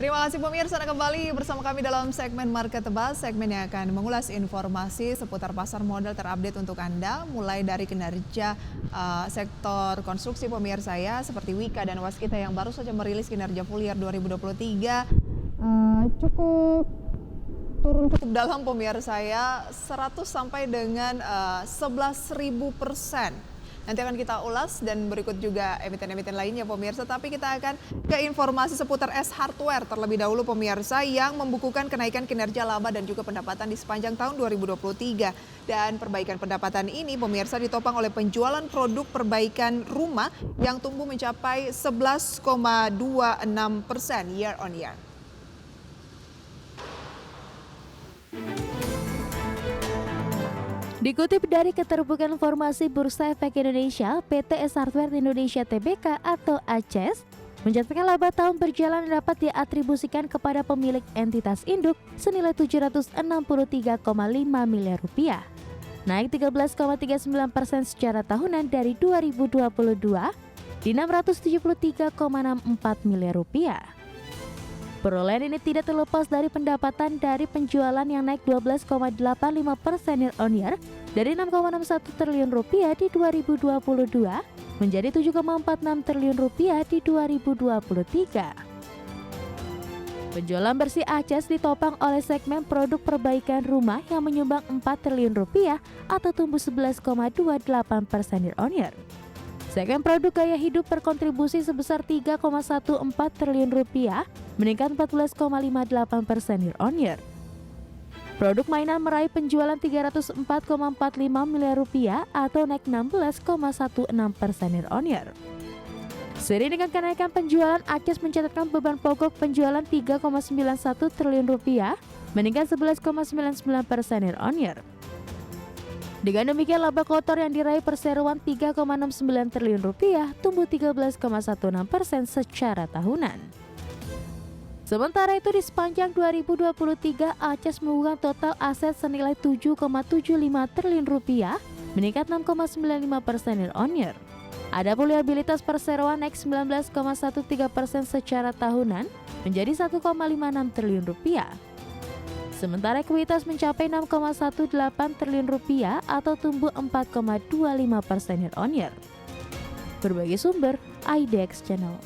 Terima kasih pemirsa, Anda kembali bersama kami dalam segmen Market Tebas, segmen yang akan mengulas informasi seputar pasar modal terupdate untuk Anda, mulai dari kinerja sektor konstruksi pemirsa ya, seperti Wika dan Waskita yang baru saja merilis kinerja full year 2023, cukup turun cukup dalam pemirsa ya, 100 sampai dengan 11.000%. Nanti akan kita ulas dan berikut juga emiten-emiten lainnya pemirsa. Tapi kita akan ke informasi seputar S Hardware terlebih dahulu pemirsa yang membukukan kenaikan kinerja laba dan juga pendapatan di sepanjang tahun 2023. Dan perbaikan pendapatan ini pemirsa ditopang oleh penjualan produk perbaikan rumah yang tumbuh mencapai 11,26% year on year. Dikutip dari Keterbukaan Informasi Bursa Efek Indonesia, PT S Hardware Indonesia Tbk atau ACES mencatatkan laba tahun berjalan dapat diatribusikan kepada pemilik entitas induk senilai 763,5 miliar rupiah, naik 13,39% secara tahunan dari 2022 di 673,64 miliar rupiah. Perolehan ini tidak terlepas dari pendapatan dari penjualan yang naik 12,85% year on year dari 6,61 triliun rupiah di 2022 menjadi 7,46 triliun rupiah di 2023. Penjualan bersih ACES ditopang oleh segmen produk perbaikan rumah yang menyumbang 4 triliun rupiah atau tumbuh 11,28% year on year. Segmen produk gaya hidup berkontribusi sebesar 3,14 triliun rupiah, meningkat 14,58% year on year. Produk mainan meraih penjualan 304,45 miliar rupiah atau naik 16,16% year on year. Seiring dengan kenaikan penjualan, ACES mencatatkan beban pokok penjualan 3,91 triliun rupiah, meningkat 11,99% year on year. Dengan demikian laba kotor yang diraih perseroan 3,69 triliun rupiah tumbuh 13,16% secara tahunan. Sementara itu di sepanjang 2023 ACES membukukan total aset senilai 7,75 triliun rupiah, meningkat 6,95% year on year. Adapun liabilitas perseroan naik 19,13% secara tahunan menjadi 1,56 triliun rupiah. Sementara ekuitas mencapai 6,18 triliun rupiah atau tumbuh 4,25% year on year. Berbagai sumber, IDX Channel.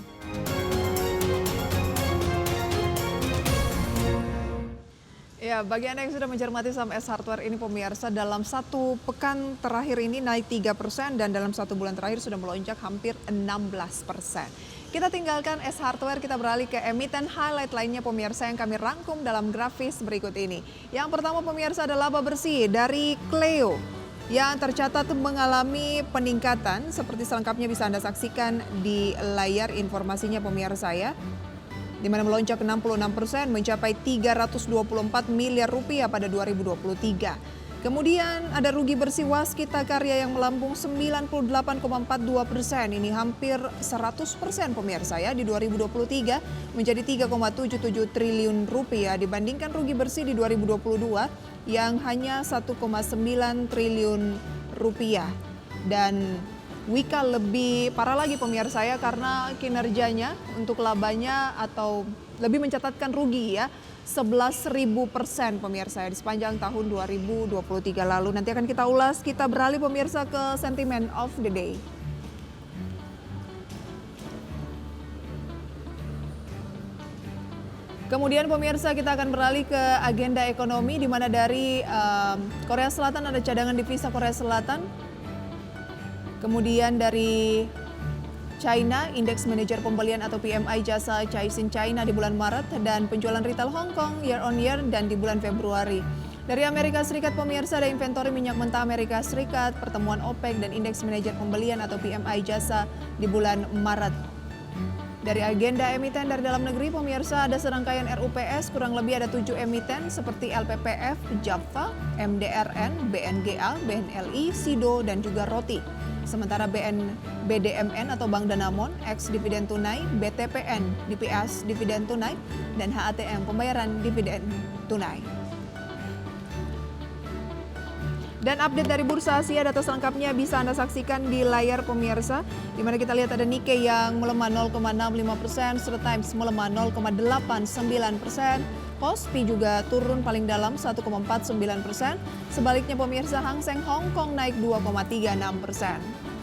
Ya, bagi Anda yang sudah mencermati saham S Hardware ini pemirsa, dalam satu pekan terakhir ini naik 3% dan dalam satu bulan terakhir sudah melonjak hampir 16%. Kita tinggalkan S Hardware, kita beralih ke emiten highlight lainnya pemirsa yang kami rangkum dalam grafis berikut ini. Yang pertama pemirsa adalah laba bersih dari Cleo yang tercatat mengalami peningkatan seperti selengkapnya bisa Anda saksikan di layar informasinya pemirsa ya. Di mana melonjak 66% mencapai 324 miliar rupiah pada 2023. Kemudian ada rugi bersih Waskita Karya yang melambung 98,42%. Ini hampir 100% pemirsa ya di 2023 menjadi 3,77 triliun rupiah dibandingkan rugi bersih di 2022 yang hanya 1,9 triliun rupiah. Dan Wika lebih parah lagi pemirsa ya karena kinerjanya untuk labanya atau lebih mencatatkan rugi ya 11.000% pemirsa ya, di sepanjang tahun 2023 lalu. Nanti akan kita ulas, kita beralih pemirsa ke sentiment of the day. Kemudian pemirsa kita akan beralih ke agenda ekonomi di mana dari Korea Selatan ada cadangan devisa Korea Selatan. Kemudian dari China, indeks manajer pembelian atau PMI jasa Caixin China di bulan Maret dan penjualan retail Hong Kong year on year dan di bulan Februari. Dari Amerika Serikat pemirsa ada inventory minyak mentah Amerika Serikat, pertemuan OPEC dan indeks manajer pembelian atau PMI jasa di bulan Maret. Dari agenda emiten dari dalam negeri pemirsa ada serangkaian RUPS kurang lebih ada 7 emiten seperti LPPF, Java, MDRN, BNGA, BNLI, SIDO dan juga ROTI. Sementara BDMN atau Bank Danamon, ex dividen tunai, BTPN, DPS dividen tunai, dan HATM pembayaran dividen tunai. Dan update dari Bursa Asia, data selengkapnya bisa Anda saksikan di layar pemirsa, di mana kita lihat ada Nikkei yang melemah 0,65%, Straits Times melemah 0,89%, Kospi juga turun paling dalam 1,49%, sebaliknya pemirsa Hang Seng Hong Kong naik 2,36%.